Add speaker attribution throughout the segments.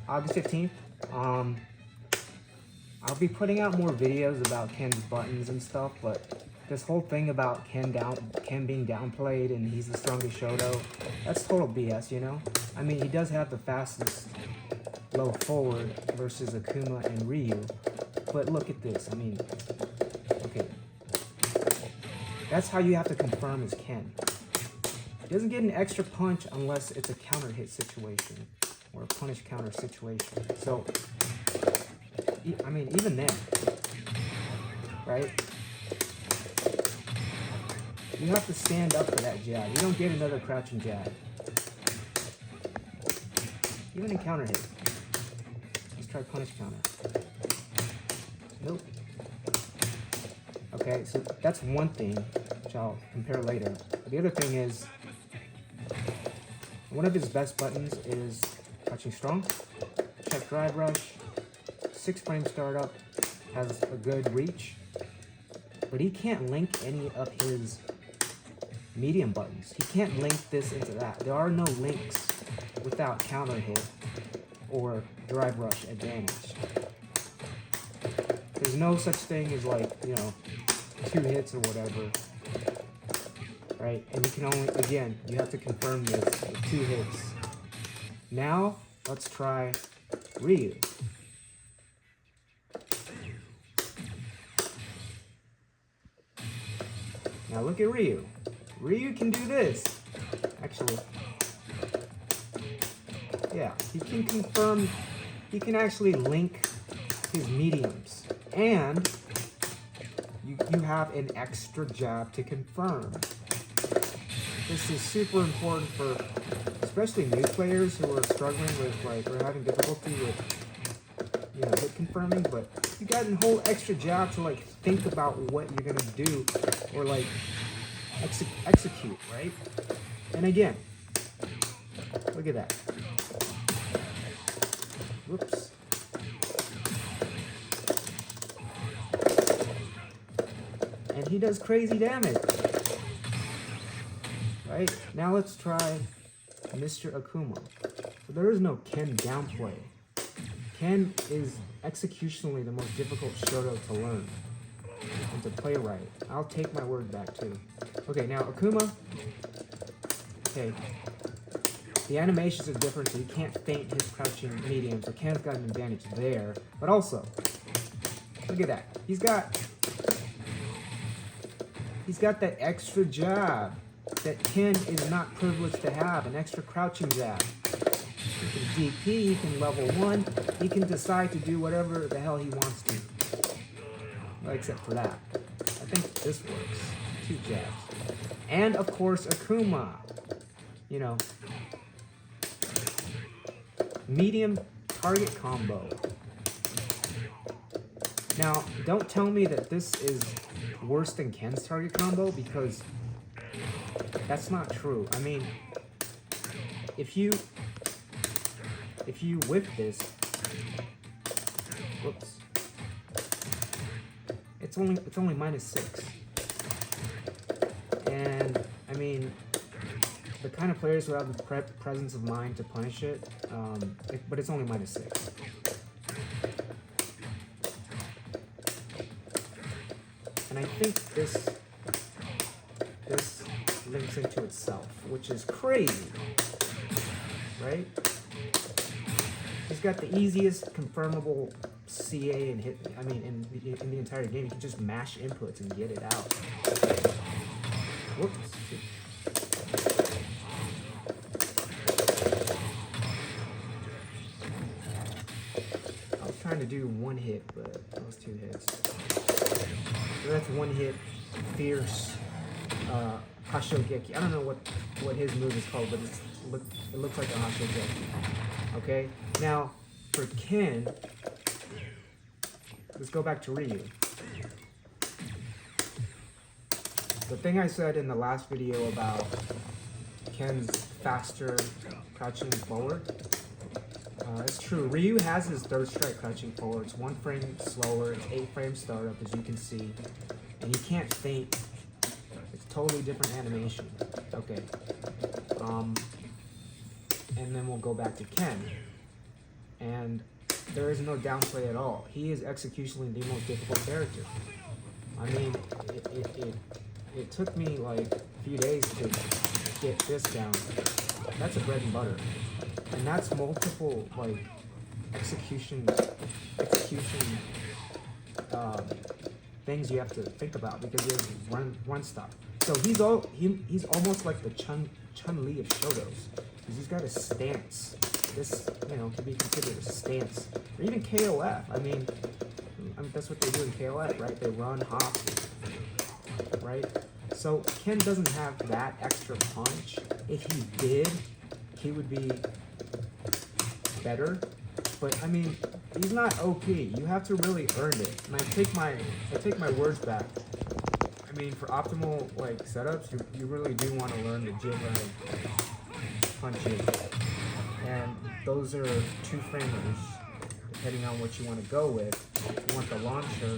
Speaker 1: August 15th. I'll be putting out more videos about Ken's buttons and stuff, but this whole thing about Ken being downplayed and he's the strongest Shoto, that's total BS, you know? I mean, he does have the fastest low forward versus Akuma and Ryu, but look at this. I mean, okay. That's how you have to confirm as Ken. He doesn't get an extra punch unless it's a counter hit situation or a punish counter situation. So, I mean, even then, right? You have to stand up for that jab. You don't get another crouching jab. Even in counter hit. Let's try punish counter. Nope. Okay, so that's one thing, which I'll compare later. But the other thing is, one of his best buttons is touching strong, check drive rush, 6-frame startup, has a good reach, but he can't link any of his medium buttons. He can't link this into that. There are no links without counter hit or drive rush advantage. There's no such thing as, like, you know, 2 hits or whatever, right? And you can only, again, you have to confirm this with 2 hits. Now, let's try Ryu. Now look at Ryu. Ryu can do this. Actually, yeah, he can confirm, he can actually link his mediums. And you have an extra jab to confirm. This is super important for especially new players who are struggling with, like, or having difficulty with, you know, hit confirming, but you got a whole extra jab to, like, think about what you're gonna do or, like, execute, right? And again, look at that. Whoops. And he does crazy damage. Right? Now let's try Mr. Akuma. So there is no Ken downplay. Ken is executionally the most difficult Shoto to learn and to play right. I'll take my word back too. Okay, now Akuma. Okay. The animations are different, so you can't feint his crouching medium, so Ken's got an advantage there. But also, look at that. He's got that extra jab that Ken is not privileged to have, an extra crouching jab. He can DP, he can level 1, he can decide to do whatever the hell he wants to. Well, except for that. I think this works. 2 jabs. And of course, Akuma. You know, medium target combo. Now, don't tell me that this is worse than Ken's target combo, because that's not true. I mean, if you whip this, whoops, it's only -6. And I mean, the kind of players who have the presence of mind to punish it, but it's only -6. And I think this links into itself, which is crazy, right? He's got the easiest confirmable CA and hit. I mean, in the entire game, you can just mash inputs and get it out. Whoops. I was trying to do 1 hit, but that was 2 hits. So that's 1 hit, fierce Hashogeki. I don't know what his move is called, but it looks like a Hashogeki. Okay? Now, for Ken, let's go back to Ryu. The thing I said in the last video about Ken's faster crouching forward, it's true. Ryu has his 3rd strike crouching forward. It's 1 frame slower. It's 8-frame startup, as you can see. And you can't feint. It's totally different animation. Okay. And then we'll go back to Ken. and there is no downplay at all. He is executionally the most difficult character. I mean, it took me like a few days to get this down. That's a bread and butter, and that's multiple like execution things you have to think about because he has one stop. So he's almost like the Chun-Li of Shotos, because he's got a stance. This, you know, can be considered a stance, or even KOF. I mean that's what they do in KOF, right? They run, hop, right? So Ken doesn't have that extra punch. If he did, he would be better. But I mean, he's not OP. You have to really earn it. And I take my words back. I mean, for optimal like setups, you really do want to learn the jib punches, and those are 2 framers, depending on what you want to go with. If you want the launcher,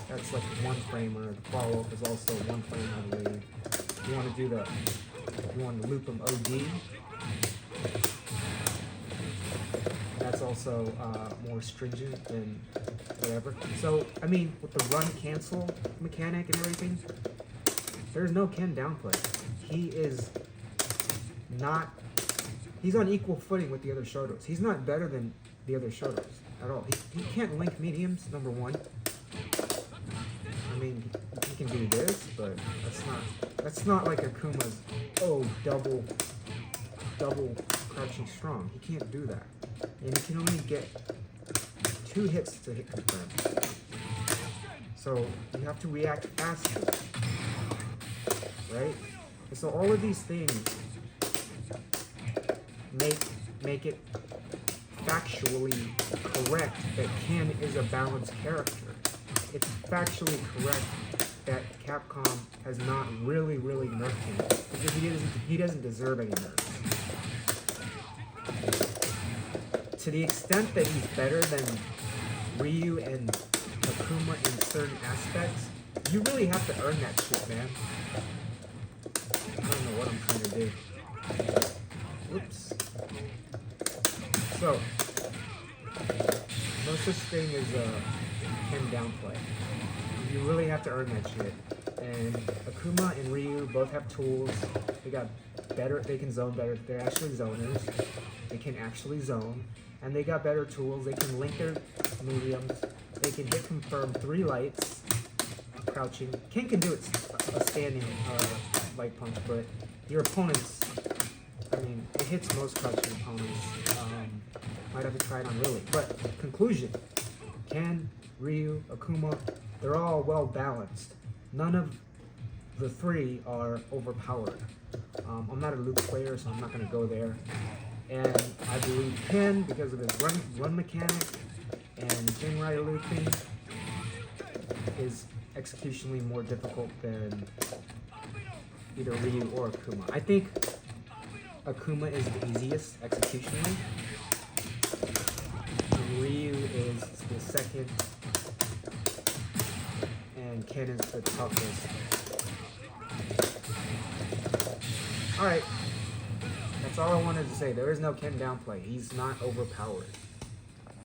Speaker 1: that's like 1 framer. The follow-up is also 1 framer, I believe. You want to do you want to loop them OD. That's also more stringent than whatever. So, I mean, with the run cancel mechanic and everything, there's no Ken downplay. He's on equal footing with the other Shotos. He's not better than the other Shotos at all. He can't link mediums, number 1. I mean, he can do this, but that's not like Akuma's, double crouching strong. He can't do that. And he can only get 2 hits to hit confirm. So you have to react faster, right? And so all of these things make it factually correct that Ken is a balanced character. It's factually correct that Capcom has not really nerfed him, because he doesn't deserve any nerfs. To the extent that he's better than Ryu and Akuma in certain aspects, you really have to earn that shit, man. I don't know what I'm trying to do. Whoops. So, no such thing as Ken downplay. You really have to earn that shit. And Akuma and Ryu both have tools. They can zone better. They're actually zoners. They can actually zone. And they got better tools. They can link their mediums. They can hit confirm 3 lights, crouching. Ken can do it a standing light punch, but your opponents, I mean, it hits most crouching opponents. Might have to try it on Lily. But conclusion, Ken, Ryu, Akuma, they're all well balanced. None of the 3 are overpowered. I'm not a loop player, so I'm not going to go there. And I believe Ken, because of his run mechanic and Jinrai looping, is executionally more difficult than either Ryu or Akuma. I think Akuma is the easiest executionally, and Ryu is the second, and Ken is the toughest. Alright. That's all I wanted to say. There is no Ken downplay. He's not overpowered.